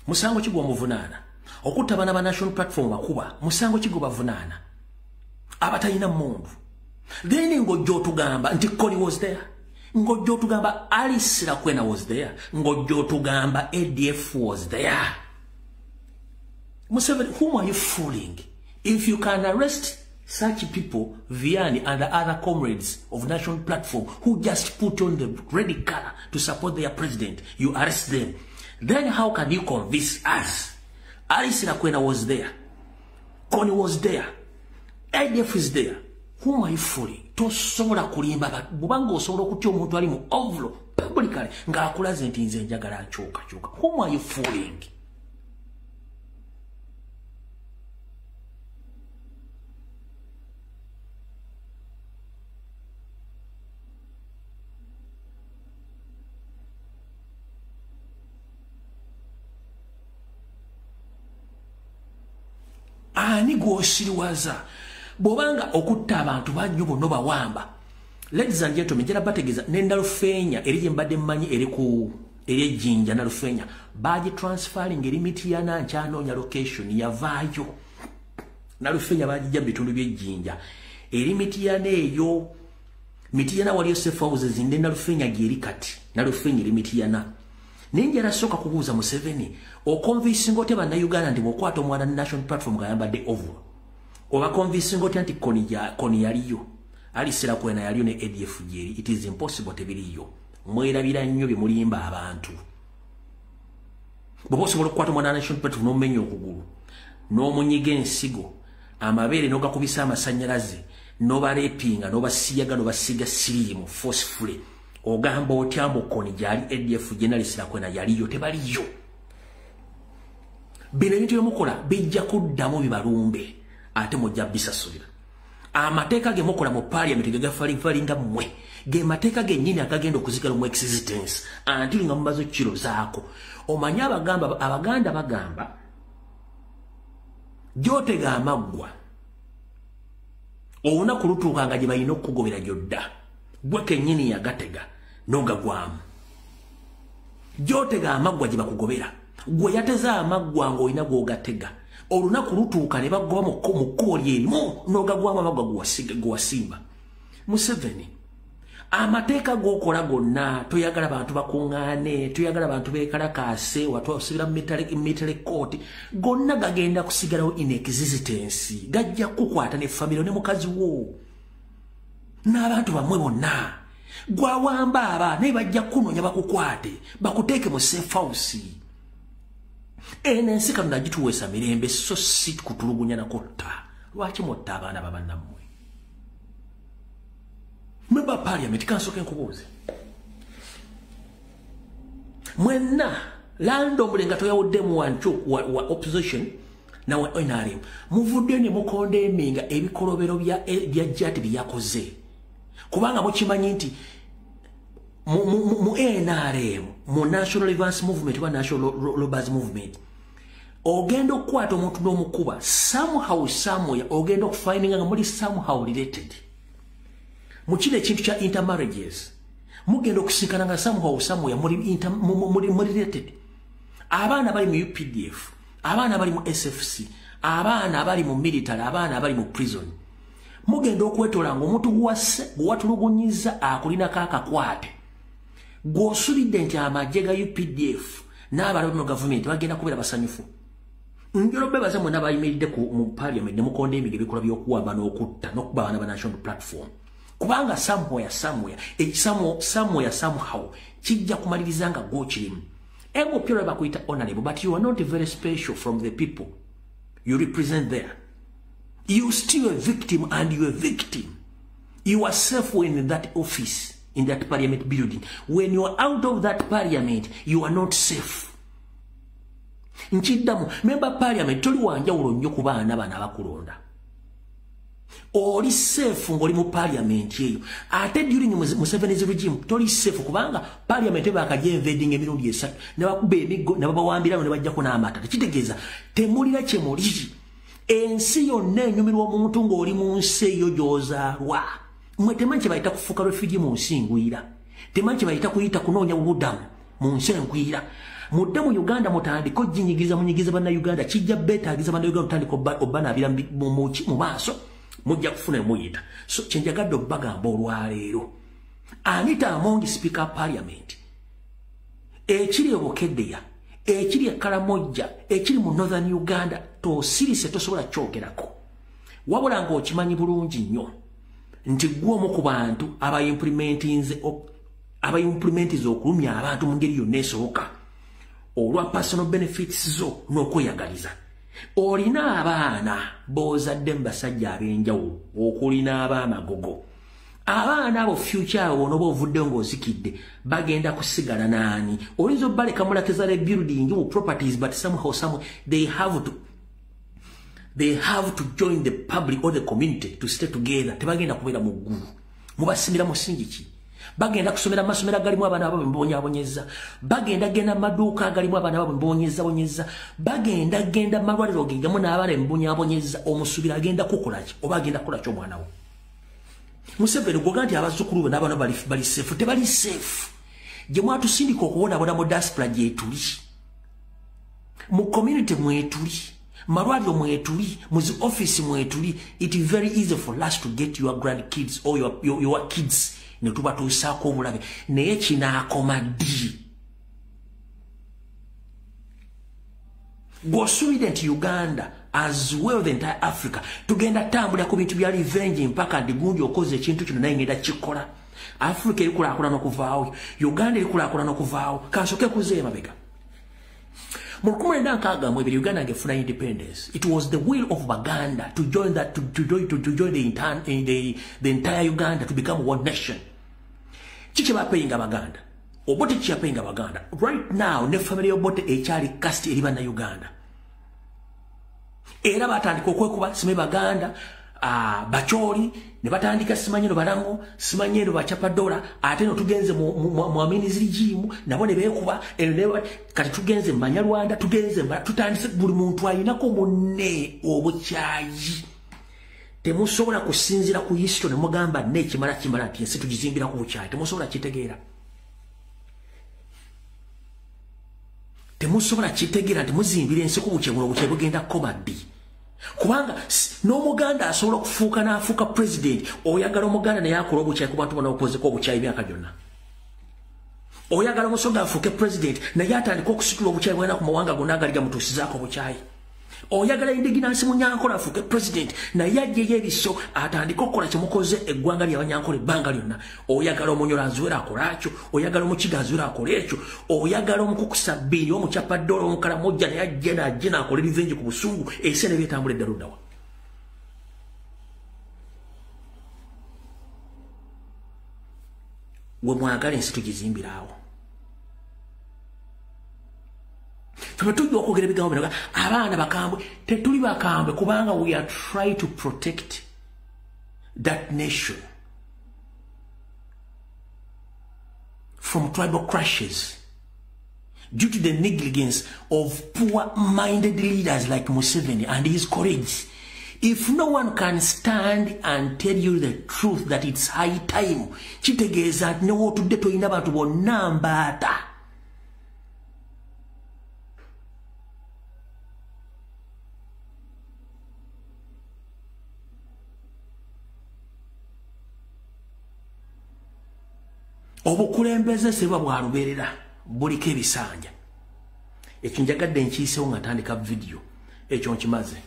musango kigwa muvunana okutta bana ba national platform bakuba musango kigwa bavunana abatayina mundu then ngojjo tugamba nti Kony was there ngojjo tugamba Alice Lakwena was there ngojjo tugamba ADF was there. Museveni, whom are you fooling? If you can arrest such people, Vianney and the other comrades of national platform who just put on the red color to support their president, you arrest them. Then how can you convince us? Alice Lakwena was there. Kony was there. ADF is there. Whom are you fooling? Tosobola kulimba bubanga osobola okutya omuntu ali mu ovlo publicly ng'akulaze nti nze njagala akyuka. Whom are you fooling? Ani gwosiriwaza bobanga okutta abantu banyu bonna bawamba. Ladies and gentlemen, njera bategeza nenda Lufenya erije mbadde mmanyi eri Jinja na Lufenya baji transferring limiti ya nancha anonya location yavaayo na Lufenya bajija bitundu bye Jinja elimiti ya neyo miti yana waliyo safe houses ndenda Lufenya giri kati na Lufenya limiti yana ninjera soka kubuza Museveni o convincing ote bana Uganda ndi bokwato mwana national platform gayamba de over oba convincing ote anti Kony yaliyo Alice Lakwena yaliyo ne ADF jeri. It is impossible tebiriyo mwerabira nnyo bye mulimba abantu bobo sobola okwato mwana national platform no menyo okugulu no munyiga ensigo amabere no gakubisa amasanyalaze no barepinga no basiyaga no basiga sirimu forcefully ogamba otyambo Kony jali ADF Alice Lakwena yaliyo tebaliyo. Bino ebintu byemukola bijja kuddamu bibalumbe ate mujja bisasulira. Amateeka ge mukola mu parliament gegafalinga mmwe ge mateeka gennyini agagenda okuzigala mu existence antili nga mubazo kiro zaako. Omanya abaganda bagamba gyotega amaggwa owuna kulutuuka nga gye balina okukugobera gyodda gwe kennyini yagatega n'ogagwamu. Gyotega amaggwa gye bakugobera gwe yateza amaggwa ng'olina gw'ogatega olunaku lutuuka ne bagoba mu kkubo lyerimu n'ogagwamu amaggwa gwewasimba. Museveni, amateeka g'okola gonna toyagala bantu bakuŋŋaane, toyagala bantu beekalakaase watwasubira mu mitale kooti, gonna gagenda kusigalawo in existence. Gajja kukwata ne famire ne mukazi wo n'abantu bamwe bonna gwawamba aba naye bajja kunoonya bakukwate bakuteeke mu safe house. Enensi kano nagituweesa mirembe so si kutulugunya na kotta. Lwaki motta abaana babannammwe? Member Parliament kansoke nkubuuze. Mwenna lando mulenga toyawuddemu wancu wa opposition na wa NRM muvudde ne mukondeminga ebikolobero bya jati byakoze. Kubanga mukimanyi nti mu NRM mu National Advance Movement wa National Labour's Movement ogenda okukwata omuntu n'omukuba somehow somewhere ogenda okufindinga nga muli somehow related mu kino ekintu kya intermarriages mugenda okusinkana nga somehow somewhere muli related. Abaana bali mu UPDF, abaana bali mu SFC, abaana bali mu military, abaana bali mu prison. Mugenda okwetola nga omuntu gwatulugunyiza akulina kakakwate gw'osubidde nti amagye ga UPDF n'abalala mu gavumenti bagenda kubeera basanyufu. Njolo bebaza mwena bayimiridde mu parliament ne mukonda emiga ebikola by'okuwamba n'okutta n'okuba abaana ba national platform. Kubanga somewhere somehow kijja kumaliriza nga gw'okirimu. Pyora bakuyita honorable, but you are not very special from the people you represent there. You still a victim and you a victim. You are safe in that office, in that parliament building. When you are out of that parliament, you are not safe. Nchiddamu, member parliament, toli wanjawulo nnyo ku baana bano abakulonda. Oli safe ng'oli mu parliament eyo. Ate during Museveni's regime, toli safe kubanga parliament bakajja invading emirundi esatu. Ne bakuba emiggo, ne babawambiramu ne bajjako n'amata. Tekitegeeza, temulira kye muli. Ensi yonna enyumirwa omuntu ng'oli mu nsi eyo gy'ozaalwa. Mmwe temanyi kye bayita kufuuka refugee mu nsi ngwira. Temanyi kye bayita kuyita kunoonya bubudamu mu nsi engwira. mudde mu Uganda mutandiko jinyigiza munyigiza bana Uganda kijja beta agiza bana Uganda mutandiko obana abira mu maaso mujja kufuna muyita so kyenjagadde obagamba olwaleero Anita Amongi Speaker of Parliament ekiri obukeddeya ekiri Karamojja ekiri mu Northern Uganda tosirise tosobola kyogerako wabula nga okimanyi bulungi nnyo nti gwo mu ku bantu abayimplementize okulumya abantu mu ngeri yonna esoboka olwa personal benefits zo n'okweyagaliza olina abaana bozadde mu basajja ab'enjawulo okulina abaamagogo abaana abo future abo n'oba ovudde ng'ozikidde bagenda kusigala naani oyinza obbaleka mulakeza le building or properties but somehow they have to join the public or the community to stay together tebagenda kubeera mu ggulu mubasimira musingi ki bagenda kusomera masomera galimu abaana abo mbonyabonyeza bagenda genda maduuka agalimu abaana abo mbonyeza bagenda malwaliro gegamu n'abaana mbonyabonyeza omusubira agenda kukolaki oba agenda kukolaki omwana wo Museveni goga nti abazzukulu n'abaana bali safe tebali safe gye mwatusindika okubonaabona mu diaspora gye tuli mu community mwetuli malwaliro mwetuli mu zi office mwetuli it is very easy for us to get your grandkids or your kids ne tubatuusaako obulabe naye kinaakoma ddi gwosuubire nti Uganda as well the entire Africa tugenda tambula ku bintu bya revenge mpaka ndigundi okoze ekintu kino naye ngenda kikola Africa erikulaakulana okuvaawo Uganda erikulaakulana okuvaawo kansoke kuzeema mabega mu 1962 Uganda ngefuna independence it was the will of Baganda to join that to join the entire Uganda to become one nation chiche bapeyinga Baganda obote chiapeyinga Baganda right now ne family obote ekyali casti eri bana Uganda era batandika okwekuba sime Baganda bacholi ne batandika simanyero balango simanyero bachapa dola ate no tugenze mu aminizi jimu nabo ne bekuba ene kati tugenze manya Rwanda tugenze tutandise buli muntu ayinako munne obukyayi temusobola kusinzira ku history mugamba ne kimala ati nsi tugizimbira ku bukyayi temusobola kitegeera nti muzimbire ensi ku bukyayi bugenda komabbi kubanga n'omuganda asobola okufuuka n'afuuka president oyagala omuganda naye akola obukyayi ku bantu bona okozeko obukyayi myaka gyonna oyagala omusonga afuuke president naye atandika okusitula obukyayi bwena ku mawanga gonna agali gamutuusizaako obukyayi oyagala indiginansi munyankole afuuke president naye ajjeyo ebiso atandika okukola kyemukoze eggwanga lyabanyankole ebbanga lyonna oyagala omunyola azuwera akola akyo oyagala omukiga azuwera akola ekyo oyagala omukukusa bbiri omukyapaddola omukalamojja naye ajje n'akola revenge ku busungu ensi ne byetambula edda luddawa we mwagala ensi tugizimbiraawo Tumetujja okwogera ebigambo bino abaana bakambwe tetuli bakambwe kubanga we are trying to protect that nation from tribal crashes due to the negligence of poor-minded leaders like Museveni and his colleagues. If no one can stand and tell you the truth that it's high time, kitegeeza nti n'otudde toyina bantu bonna mbaata. Obukulembeze seba bwaluberera buliko ebisanja. Ekyo njagadde nkiisewo nga ntandika video ekyo nkimaze.